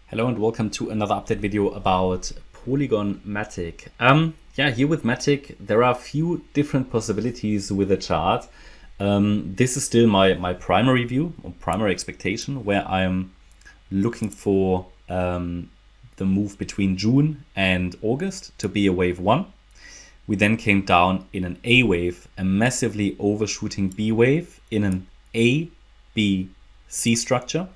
Hello and welcome to another update video about Polygon MATIC. Here with MATIC, there are a few different possibilities with the chart. This is still my primary view or primary expectation, where I'm looking for the move between June and August to be a wave 1. We then came down in an A wave, a massively overshooting B wave in an A, B, C structure.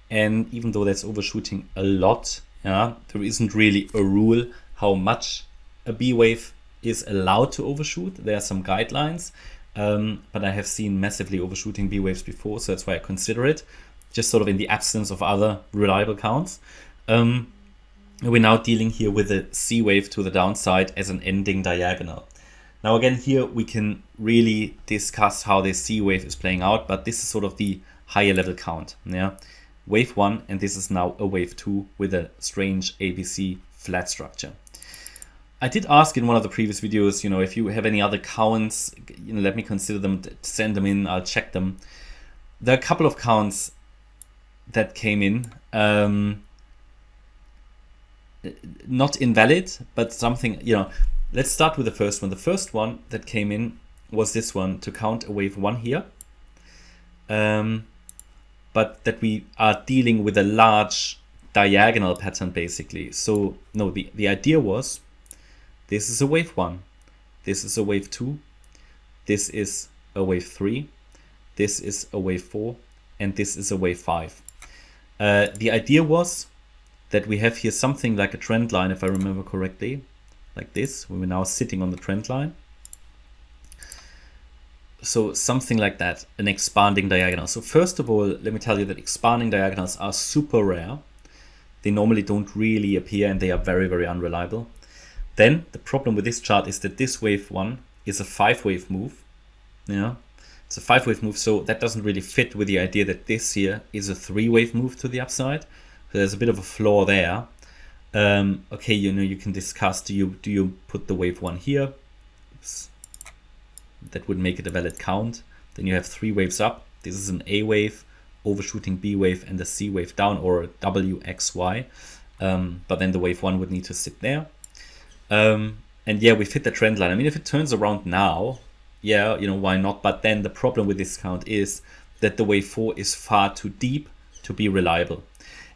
And even though that's overshooting a lot, there isn't really a rule how much a B wave is allowed to overshoot. There are some guidelines, but I have seen massively overshooting B waves before, so that's why I consider it, just sort of in the absence of other reliable counts. We're now dealing here with a C wave to the downside as an ending diagonal. Now again, here we can really discuss how this C wave is playing out, but this is sort of the higher level count. Wave 1, and this is now a wave 2 with a strange ABC flat structure. I did ask in one of the previous videos, if you have any other counts, let me consider them, send them in, I'll check them. There are a couple of counts that came in, not invalid, but something, let's start with the first one. The first one that came in was this one to count a wave 1 here. But that we are dealing with a large diagonal pattern basically. So no, the idea was, this is a wave 1, this is a wave 2, this is a wave 3, this is a wave 4, and this is a wave 5. The idea was that we have here something like a trend line, if I remember correctly, like this, where we're now sitting on the trend line. So something like that, an expanding diagonal. So first of all, let me tell you that expanding diagonals are super rare. They normally don't really appear and they are very, very unreliable. Then the problem with this chart is that this wave 1 is a 5-wave move. It's a 5-wave move, so that doesn't really fit with the idea that this here is a 3-wave move to the upside. So there's a bit of a flaw there. Okay, you can discuss, do you put the wave 1 here? Oops. That would make it a valid count. Then you have 3 waves up. This is an A wave, overshooting B wave, and a C wave down, or a WXY. But then the wave 1 would need to sit there. And yeah, we fit the trend line. I mean, if it turns around now, why not? But then the problem with this count is that the wave 4 is far too deep to be reliable.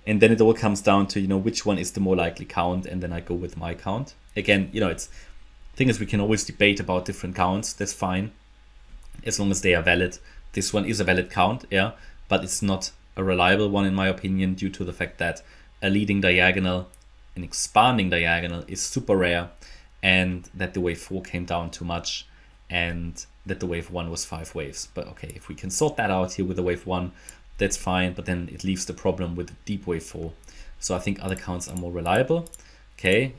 And then it all comes down to, which one is the more likely count, and then I go with my count. Again, thing is, we can always debate about different counts. That's fine, as long as they are valid. This one is a valid count, but it's not a reliable one in my opinion, due to the fact that a leading diagonal, an expanding diagonal, is super rare, and that the wave 4 came down too much, and that the wave 1 was 5 waves. But okay, if we can sort that out here with the wave 1, that's fine, but then it leaves the problem with the deep wave 4. So I think other counts are more reliable. Okay.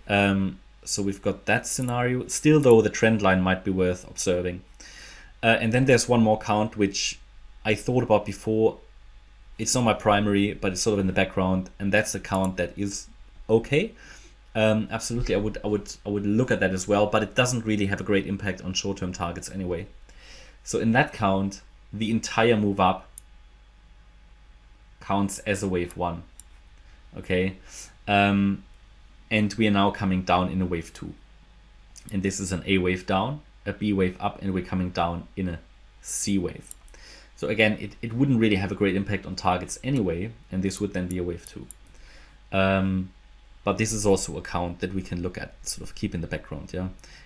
So we've got that scenario. Still though, the trend line might be worth observing. And then there's one more count which I thought about before. It's not my primary, but it's sort of in the background, and that's a count that is okay. Absolutely, I would look at that as well, but it doesn't really have a great impact on short-term targets anyway. So in that count, the entire move up counts as a wave 1. Okay. And we are now coming down in a wave 2. And this is an A wave down, a B wave up, and we're coming down in a C wave. So again, it wouldn't really have a great impact on targets anyway, and this would then be a wave 2. But this is also a count that we can look at, sort of keep in the background,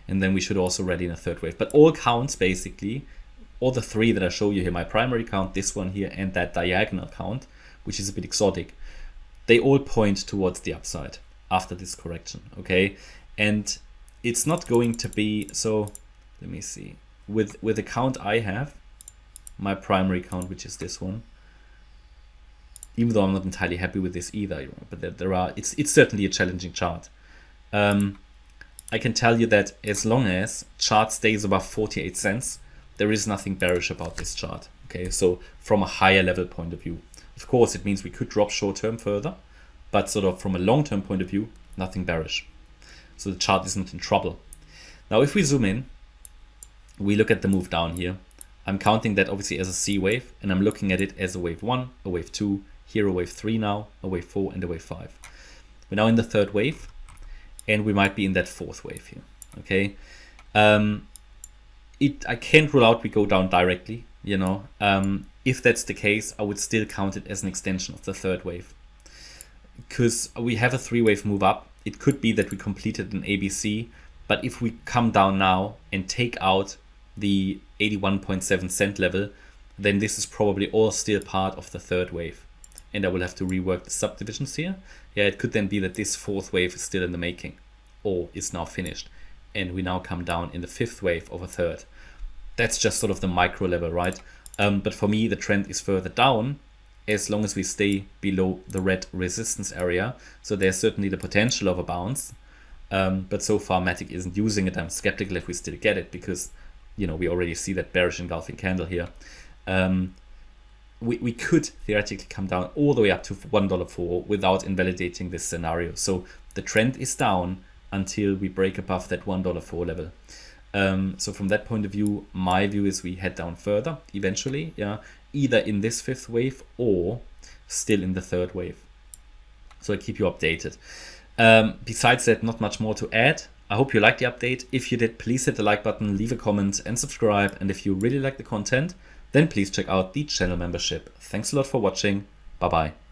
And then we should also ready in a third wave. But all counts basically, all the 3 that I show you here, my primary count, this one here, and that diagonal count, which is a bit exotic, they all point towards the upside after this correction, okay? And it's not going to be, so let me see, with the count I have, my primary count, which is this one, even though I'm not entirely happy with this either, but it's certainly a challenging chart. I can tell you that as long as chart stays above 48 cents, there is nothing bearish about this chart, okay? So from a higher level point of view, of course, it means we could drop short term further, but sort of from a long-term point of view, nothing bearish. So the chart is not in trouble. Now, if we zoom in, we look at the move down here. I'm counting that obviously as a C wave, and I'm looking at it as a wave 1, a wave 2, Here a wave 3 now, a wave 4 and a wave 5. We're now in the third wave and we might be in that fourth wave here. Okay. I can't rule out we go down directly, you know. If that's the case, I would still count it as an extension of the third wave. Because we have a 3-wave move up. It could be that we completed an ABC, but if we come down now and take out the 81.7 cent level, then this is probably all still part of the third wave. And I will have to rework the subdivisions here. Yeah, it could then be that this fourth wave is still in the making or is now finished. And we now come down in the fifth wave of a third. That's just sort of the micro level, right? But for me, the trend is further down as long as we stay below the red resistance area. So there's certainly the potential of a bounce. But so far, MATIC isn't using it. I'm skeptical if we still get it because, you know, we already see that bearish engulfing candle here. We could theoretically come down all the way up to $1.04 without invalidating this scenario. So the trend is down until we break above that $1.04 level. So from that point of view, my view is we head down further eventually, yeah, either in this fifth wave or still in the third wave. So I keep you updated. Besides that, not much more to add. I hope you liked the update. If you did, please hit the like button, leave a comment and subscribe. And if you really like the content, then please check out the channel membership. Thanks a lot for watching. Bye bye.